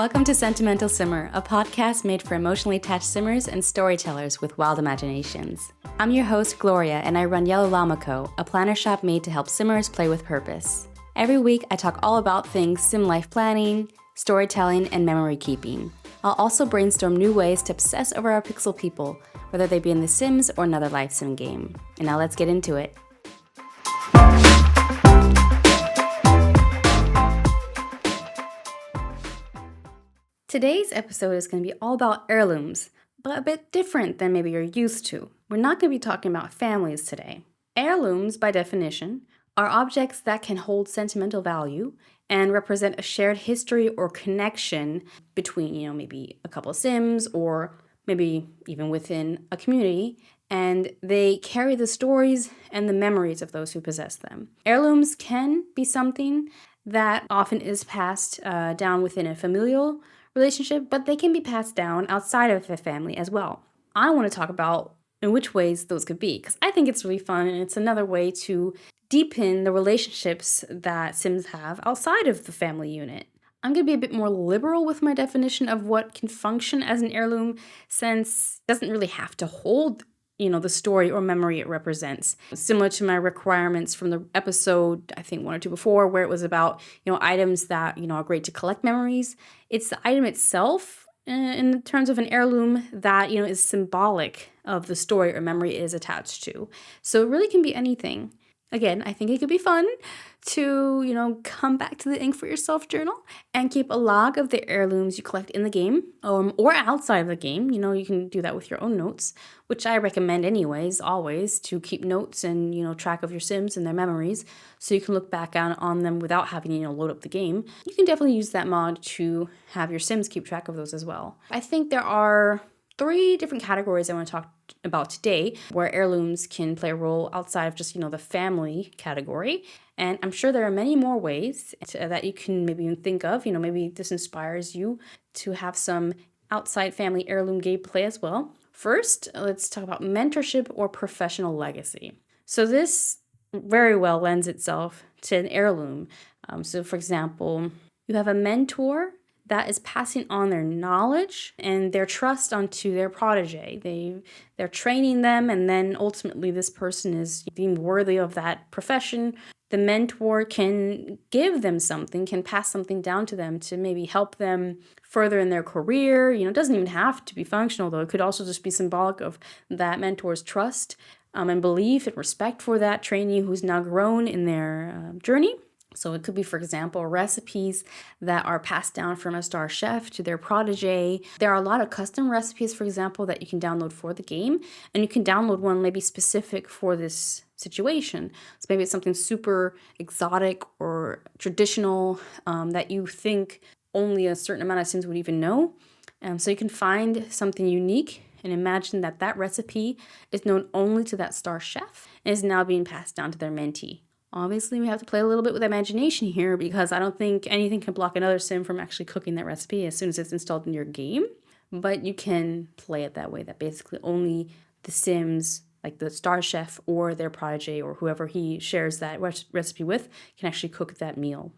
Welcome to Sentimental Simmer, a podcast made for emotionally attached simmers and storytellers with wild imaginations. I'm your host, Gloria, and I run Yellow Llama Co., a planner shop made to help simmers play with purpose. Every week, I talk all about things sim life planning, storytelling, and memory keeping. I'll also brainstorm new ways to obsess over our pixel people, whether they be in The Sims or another life sim game. And now let's get into it. Today's episode is going to be all about heirlooms, but a bit different than maybe you're used to. We're not going to be talking about families today. Heirlooms, by definition, are objects that can hold sentimental value and represent a shared history or connection between, maybe a couple of Sims or maybe even within a community, and they carry the stories and the memories of those who possess them. Heirlooms can be something that often is passed down within a familial relationship, but they can be passed down outside of the family as well. I want to talk about in which ways those could be, because I think it's really fun and it's another way to deepen the relationships that Sims have outside of the family unit. I'm going to be a bit more liberal with my definition of what can function as an heirloom, since it doesn't really have to hold the story or memory it represents. Similar to my requirements from the episode, I think 1 or 2 before, where it was about, items that, are great to collect memories. It's the item itself, in terms of an heirloom, that, is symbolic of the story or memory it is attached to. So it really can be anything. Again, I think it could be fun to, come back to the Ink for Yourself journal and keep a log of the heirlooms you collect in the game or outside of the game. You can do that with your own notes, which I recommend anyways, always, to keep notes and, track of your Sims and their memories so you can look back on them without having, load up the game. You can definitely use that mod to have your Sims keep track of those as well. I think there are 3 different categories I want to talk about today where heirlooms can play a role outside of just, the family category. And I'm sure there are many more ways that you can maybe even think of. Maybe this inspires you to have some outside family heirloom gameplay as well. First, let's talk about mentorship or professional legacy. So this very well lends itself to an heirloom. So for example, you have a mentor that is passing on their knowledge and their trust onto their protege. They're training them, and then ultimately this person is deemed worthy of that profession. The mentor can give them something, can pass something down to them to maybe help them further in their career. It doesn't even have to be functional, though. It could also just be symbolic of that mentor's trust and belief and respect for that trainee who's now grown in their journey. So it could be, for example, recipes that are passed down from a star chef to their protege. There are a lot of custom recipes, for example, that you can download for the game, and you can download one maybe specific for this situation. So maybe it's something super exotic or traditional that you think only a certain amount of Sims would even know. So you can find something unique and imagine that recipe is known only to that star chef and is now being passed down to their mentee. Obviously, we have to play a little bit with imagination here, because I don't think anything can block another Sim from actually cooking that recipe as soon as it's installed in your game. But you can play it that way, that basically only the Sims, like the star chef or their protege or whoever he shares that recipe with, can actually cook that meal.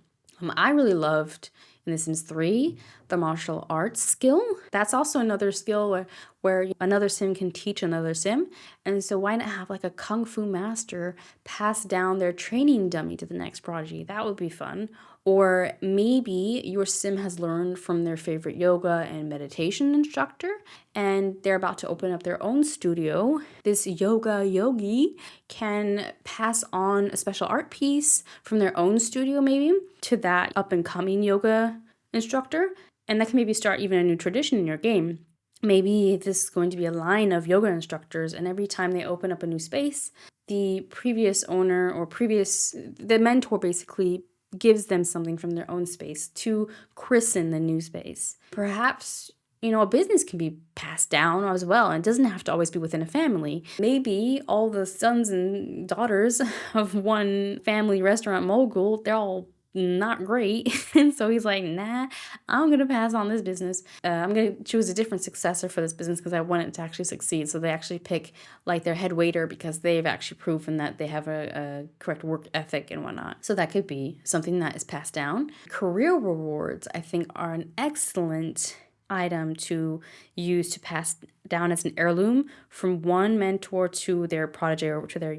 I really loved in The Sims 3 the martial arts skill. That's also another skill where another Sim can teach another Sim. And so why not have like a kung fu master pass down their training dummy to the next prodigy? That would be fun. Or maybe your Sim has learned from their favorite yoga and meditation instructor, and they're about to open up their own studio. This yoga yogi can pass on a special art piece from their own studio maybe to that up-and-coming yoga instructor, and that can maybe start even a new tradition in your game. Maybe this is going to be a line of yoga instructors, and every time they open up a new space, the previous owner or the mentor basically gives them something from their own space to christen the new space. Perhaps, a business can be passed down as well, and it doesn't have to always be within a family. Maybe all the sons and daughters of one family restaurant mogul, they're all not great. And so he's like, nah, I'm going to pass on this business. I'm going to choose a different successor for this business because I want it to actually succeed. So they actually pick like their head waiter because they've actually proven that they have a correct work ethic and whatnot. So that could be something that is passed down. Career rewards, I think, are an excellent item to use to pass down as an heirloom from one mentor to their protege or to their,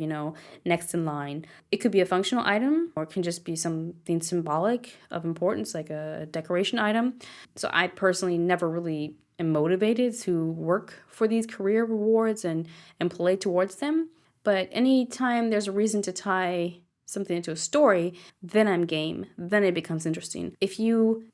next in line. It could be a functional item or it can just be something symbolic of importance, like a decoration item. So I personally never really am motivated to work for these career rewards and play towards them. But anytime there's a reason to tie something into a story, then I'm game. Then it becomes interesting. If you,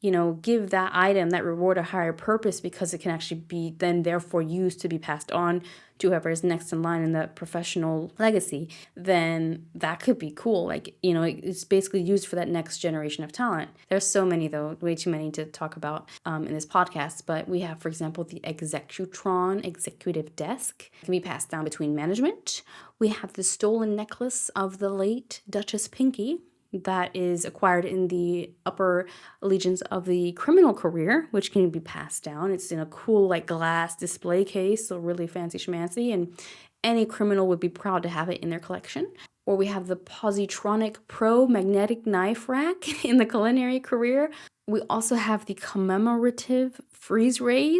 give that item, that reward, a higher purpose because it can actually be then therefore used to be passed on to whoever is next in line in that professional legacy, then that could be cool. Like, it's basically used for that next generation of talent. There's so many, though, way too many to talk about in this podcast. But we have, for example, the executron, executive desk. It can be passed down between management. We have the stolen necklace of the late Duchess Pinky that is acquired in the upper legions of the criminal career, which can be passed down. It's in a cool glass display case, so really fancy schmancy, and any criminal would be proud to have it in their collection. Or we have the Positronic Pro magnetic knife rack in the culinary career. We also have the commemorative freeze ray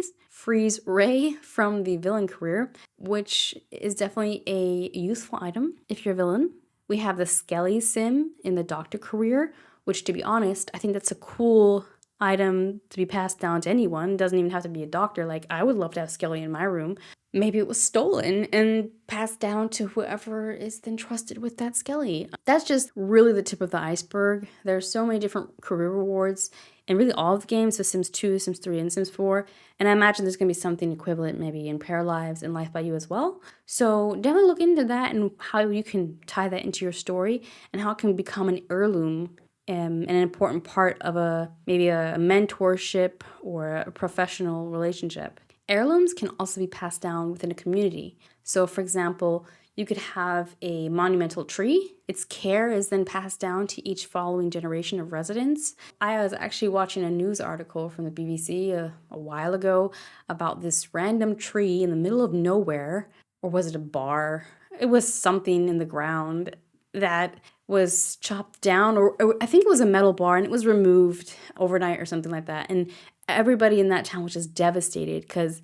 from the villain career, which is definitely a useful item if you're a villain. We have the Skelly sim in the doctor career, which, to be honest, I think that's a cool item to be passed down to anyone. It doesn't even have to be a doctor. Like, I would love to have Skelly in my room. Maybe it was stolen and passed down to whoever is then trusted with that Skelly. That's just really the tip of the iceberg. There's so many different career rewards in really all of the games, so Sims 2, Sims 3, and Sims 4. And I imagine there's going to be something equivalent maybe in Pair Lives and Life by You as well. So definitely look into that and how you can tie that into your story and how it can become an heirloom and an important part of maybe a mentorship or a professional relationship. Heirlooms can also be passed down within a community. So, for example, you could have a monumental tree. Its care is then passed down to each following generation of residents. I was actually watching a news article from the BBC a while ago about this random tree in the middle of nowhere. Or was it a bar? It was something in the ground that was chopped down, or I think it was a metal bar, and it was removed overnight or something like that. And everybody in that town was just devastated because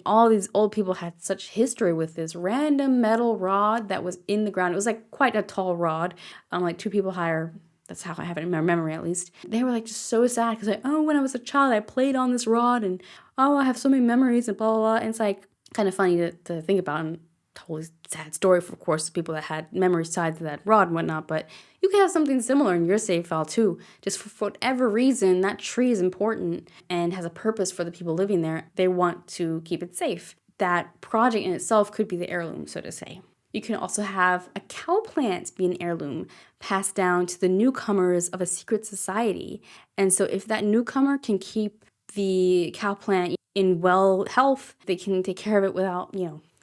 all these old people had such history with this random metal rod that was in the ground. It was quite a tall rod, two people higher. That's how I have it in my memory, at least. They were just so sad because when I was a child, I played on this rod, and I have so many memories and blah, blah, blah. And it's kind of funny to think about, and totally sad story for, of course, people that had memories tied to that rod and whatnot, but you can have something similar in your save file too. Just for whatever reason, that tree is important and has a purpose for the people living there. They want to keep it safe. That project in itself could be the heirloom, so to say. You can also have a cow plant be an heirloom passed down to the newcomers of a secret society. And so if that newcomer can keep the cow plant in well health, they can take care of it without,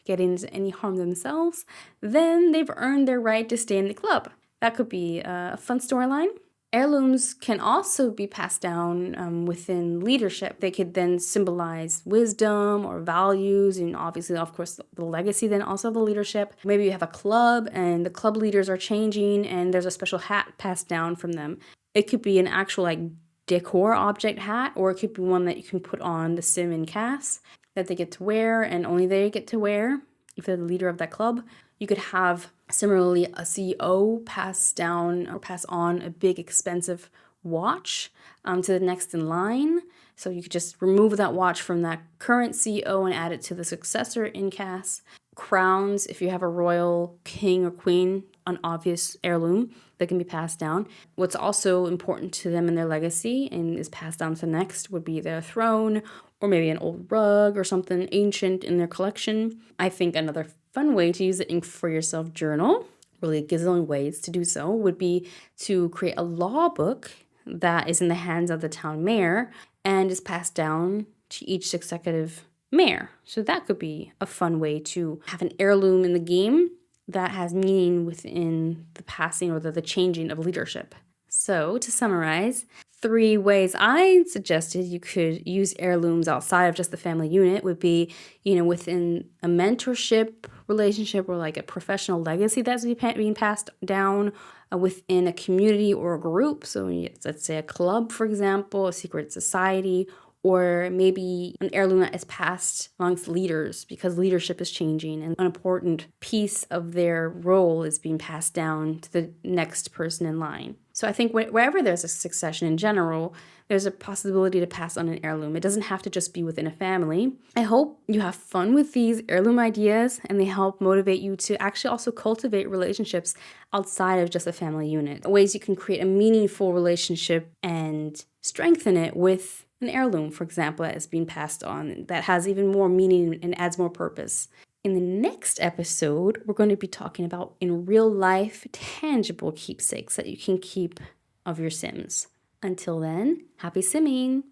getting into any harm themselves, then they've earned their right to stay in the club. That could be a fun storyline. Heirlooms can also be passed down within leadership. They could then symbolize wisdom or values, and obviously, of course, the legacy, then also the leadership. Maybe you have a club and the club leaders are changing and there's a special hat passed down from them. It could be an actual decor object hat, or it could be one that you can put on the sim in CAS that they get to wear and only they get to wear if they're the leader of that club. You could have, similarly, a CEO pass down or pass on a big expensive watch to the next in line. So you could just remove that watch from that current CEO and add it to the successor in CAS. Crowns, if you have a royal king or queen, an obvious heirloom that can be passed down. What's also important to them in their legacy and is passed down to the next would be their throne, or maybe an old rug or something ancient in their collection. I think another fun way to use the Ink for Yourself journal, really a gazillion ways to do so, would be to create a law book that is in the hands of the town mayor and is passed down to each successive mayor. So that could be a fun way to have an heirloom in the game that has meaning within the passing or the changing of leadership. So, to summarize, 3 ways I suggested you could use heirlooms outside of just the family unit would be, within a mentorship relationship or like a professional legacy that's being passed down within a community or a group. So, let's say a club, for example, a secret society, or maybe an heirloom that is passed amongst leaders because leadership is changing and an important piece of their role is being passed down to the next person in line. So I think wherever there's a succession in general, there's a possibility to pass on an heirloom. It doesn't have to just be within a family. I hope you have fun with these heirloom ideas and they help motivate you to actually also cultivate relationships outside of just a family unit. Ways you can create a meaningful relationship and strengthen it with an heirloom, for example, that is being passed on that has even more meaning and adds more purpose. In the next episode, we're going to be talking about in real life, tangible keepsakes that you can keep of your Sims. Until then, happy simming!